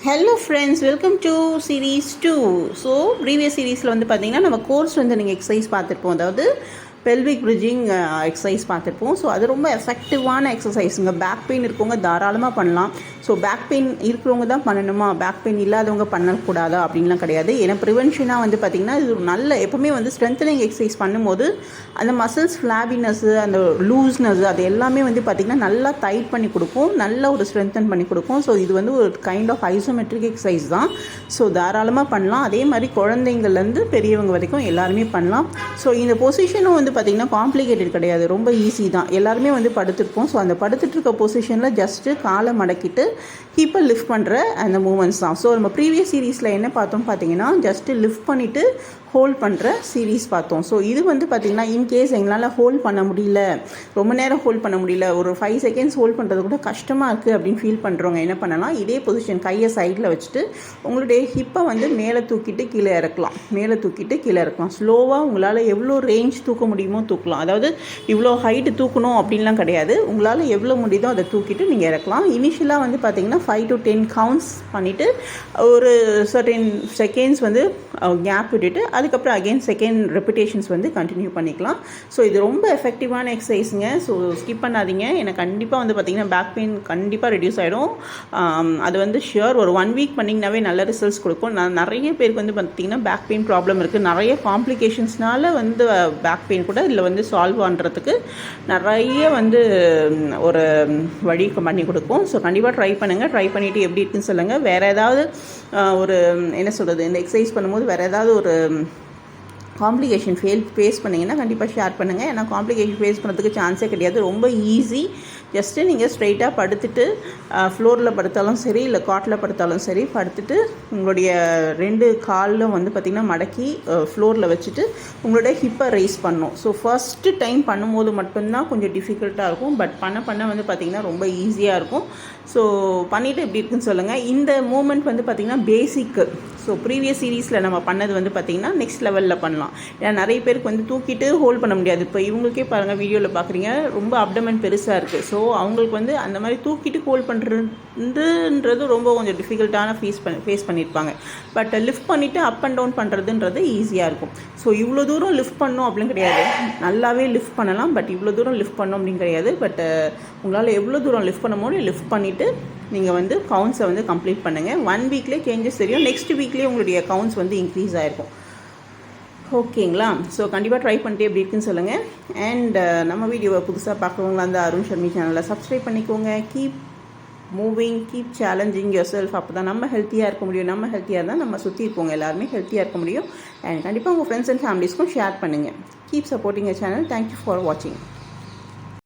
Hello friends, welcome to series 2. So previous சீரீஸில் வந்து பார்த்தீங்கன்னா நம்ம கோர்ஸ் வந்து நீங்கள் எக்ஸசைஸ் பார்த்துருப்போம். அதாவது பெல்விக் பிரிட்ஜிங் எக்ஸசைஸ் பார்த்துருப்போம். ஸோ அது ரொம்ப எஃபெக்டிவான எக்ஸசைஸுங்க. பேக் பெயின் இருக்கவங்க தாராளமாக பண்ணலாம். ஸோ பேக் பெயின் இருக்கிறவங்க தான் பண்ணணுமா, பேக் பெயின் இல்லாதவங்க பண்ணக்கூடாதா அப்படின்லாம் கிடையாது. ஏன்னா ப்ரிவென்ஷனாக வந்து பார்த்திங்கன்னா இது நல்ல எப்போவுமே வந்து ஸ்ட்ரென்த்தனிங் எக்ஸசைஸ் பண்ணும்போது அந்த மசில்ஸ் ஃப்ளாபினஸ்ஸு, அந்த லூஸ்னஸ், அது எல்லாமே வந்து பார்த்திங்கன்னா நல்லா டைட் பண்ணி கொடுக்கும், நல்ல ஒரு ஸ்ட்ரென்தன் பண்ணி கொடுக்கும். ஸோ இது வந்து ஒரு கைண்ட் ஆஃப் ஐசோமெட்ரிக் எக்ஸசைஸ் தான். ஸோ தாராளமாக பண்ணலாம். அதே மாதிரி குழந்தைங்கள்லேருந்து பெரியவங்க வரைக்கும் எல்லாருமே பண்ணலாம். ஸோ இந்த பொசிஷனும் வந்து பார்த்திங்கன்னா காம்ப்ளிகேட்டட் கிடையாது, ரொம்ப ஈஸி தான். எல்லாருமே வந்து படுத்துருப்போம். ஸோ அந்த படுத்துட்டு இருக்க பொசிஷனில் ஜஸ்ட்டு காலை மடக்கிட்டு ஹிப்பை லிஃப்ட் பண்ணுற அந்த மூமெண்ட்ஸ் தான். ஸோ நம்ம ப்ரீவியஸ் சீரீஸில் என்ன பார்த்தோம் பார்த்தீங்கன்னா, ஜஸ்ட்டு லிஃப்ட் பண்ணிவிட்டு ஹோல்ட் பண்ணுற சீரீஸ் பார்த்தோம். ஸோ இது வந்து பார்த்திங்கன்னா இன்கேஸ் எங்களால் ஹோல்ட் பண்ண முடியல, ரொம்ப நேரம் ஹோல்ட் பண்ண முடியல, ஒரு 5 செகண்ட்ஸ் ஹோல்ட் பண்ணுறது கூட கஷ்டமாக இருக்குது அப்படின்னு ஃபீல் பண்ணுறவங்க என்ன பண்ணலாம், இதே பொசிஷன் கையை சைடில் வச்சுட்டு உங்களுடைய ஹிப்பை வந்து மேலே தூக்கிட்டு கீழே இறக்கலாம், மேலே தூக்கிட்டு கீழே இறக்கலாம். ஸ்லோவாக உங்களால் எவ்வளோ ரேஞ்ச் தூக்க முடியுமோ தூக்கலாம். அதாவது இவ்வளோ ஹைட்டு தூக்கணும் அப்படின்லாம் கிடையாது, உங்களால் எவ்வளோ முடியுதோ அதை தூக்கிட்டு நீங்கள் இறக்கலாம். இனிஷியலாக வந்து பார்த்திங்கன்னா 5 to 10 கவுண்ட்ஸ் பண்ணிவிட்டு ஒரு சர்டன் செகண்ட்ஸ் வந்து கேப் விட்டுட்டு அதுக்கப்புறம் அகெயின் செகண்ட் ரெப்பிட்டேஷன்ஸ் வந்து கண்டினியூ பண்ணிக்கலாம். ஸோ இது ரொம்ப எஃபெக்டிவான எக்ஸசைஸுங்க. ஸோ ஸ்கிப் பண்ணாதீங்க. எனக்கு கண்டிப்பாக வந்து பார்த்திங்கன்னா பேக் பெயின் கண்டிப்பாக ரெடியூஸ் ஆகிடும். அது வந்து ஷியோர். ஒரு 1 வீக் பண்ணிங்கனாவே நல்ல ரிசல்ட்ஸ் கொடுக்கும். நிறைய பேருக்கு வந்து பார்த்திங்கன்னா பேக் பெயின் ப்ராப்ளம் இருக்குது. நிறைய காம்ப்ளிகேஷன்ஸ்னால வந்து பேக் பெயின் கூட இதில் வந்து சால்வ் பண்ணுறதுக்கு நிறைய வந்து ஒரு வழி பண்ணி கொடுக்கும். ஸோ கண்டிப்பாக ட்ரை பண்ணுங்கள். ட்ரை பண்ணிவிட்டு எப்படி இருக்குன்னு சொல்லுங்கள். வேறு ஏதாவது ஒரு என்ன சொல்கிறது, இந்த எக்ஸசைஸ் பண்ணும்போது வேறு ஏதாவது ஒரு காம்ப்ளிகேஷன் ஃபேஸ் பண்ணிங்கன்னா கண்டிப்பாக ஷேர் பண்ணுங்கள். ஏன்னா காம்ப்ளிகேஷன் ஃபேஸ் பண்ணுறதுக்கு சான்ஸே கிடையாது, ரொம்ப ஈஸி. ஜஸ்ட்டு நீங்கள் ஸ்ட்ரைட்டாக படுத்துட்டு ஃப்ளோரில் படுத்தாலும் சரி, இல்லை காட்டில் படுத்தாலும் சரி, படுத்துட்டு உங்களுடைய 2 காலிலும் வந்து பார்த்திங்கன்னா மடக்கி ஃப்ளோரில் வச்சுட்டு உங்களுடைய ஹிப்பை ரைஸ் பண்ணணும். ஸோ ஃபஸ்ட்டு டைம் பண்ணும்போது மட்டும்தான் கொஞ்சம் டிஃபிகல்ட்டாக இருக்கும். பட் பண்ண வந்து பார்த்திங்கன்னா ரொம்ப ஈஸியாக இருக்கும். ஸோ பண்ணிவிட்டு எப்படி இருக்குன்னு சொல்லுங்கள். இந்த மூமெண்ட் வந்து பார்த்திங்கன்னா பேசிக்கு. ஸோ ப்ரீவியஸ் சீரீஸில் நம்ம பண்ணது வந்து பார்த்திங்கன்னா நெக்ஸ்ட் லெவலில் பண்ணலாம். ஏன்னா நிறைய பேருக்கு வந்து தூக்கிட்டு ஹோல்ட் பண்ண முடியாது. இப்போ இவங்களுக்கே பாருங்கள், வீடியோவில் பார்க்குறீங்க, ரொம்ப அப்டமன் பெருசாக இருக்குது. ஸோ அவங்களுக்கு வந்து அந்த மாதிரி தூக்கிட்டு ஹோல்ட் பண்ணுறதுன்றது ரொம்ப கொஞ்சம் டிஃபிகல்ட்டான ஃபேஸ் பண்ணியிருப்பாங்க. பட் லிஃப்ட் பண்ணிவிட்டு அப் அண்ட் டவுன் பண்ணுறதுன்றது ஈஸியாக இருக்கும். ஸோ இவ்வளோ தூரம் லிஃப்ட் பண்ணணும் அப்படின்னு கிடையாது, நல்லாவே லிஃப்ட் பண்ணலாம். பட் இவ்வளோ தூரம் லிஃப்ட் பண்ணணும் அப்படின்னு கிடையாது. பட் உங்களால் எவ்வளோ தூரம் லிஃப்ட் பண்ண முடியும் லிஃப்ட் பண்ணிவிட்டு நீங்கள் வந்து கவுண்ட்ஸை வந்து கம்ப்ளீட் பண்ணுங்கள். 1 வீக்லேயே சேஞ்சஸ் தெரியும். நெக்ஸ்ட் வீக்லேயே உங்களுடைய கவுண்ட்ஸ் வந்து இன்க்ரீஸ் ஆகிருக்கும். ஓகேங்களா? ஸோ கண்டிப்பாக ட்ரை பண்ணிட்டு எப்படி இருக்குன்னு சொல்லுங்கள். அண்ட் நம்ம வீடியோவை புதுசாக பார்க்குறவங்களா அந்த அருண் ஷர்மி சேனலை சப்ஸ்கிரைப் பண்ணிக்கோங்க. Keep moving, keep challenging your self. அப்போ தான் நம்ம ஹெல்த்தியாக இருக்க முடியும். நம்ம ஹெல்த்தியாக இருந்தால் நம்ம சுற்றி இருக்கவங்க எல்லாருமே ஹெல்த்தியாக இருக்க முடியும். அண்ட் கண்டிப்பாக உங்கள் ஃப்ரெண்ட்ஸ் அண்ட் ஃபேமிலிஸ்க்கும் ஷேர் பண்ணுங்கள். Keep supporting your channel. Thank you for வாட்சிங்.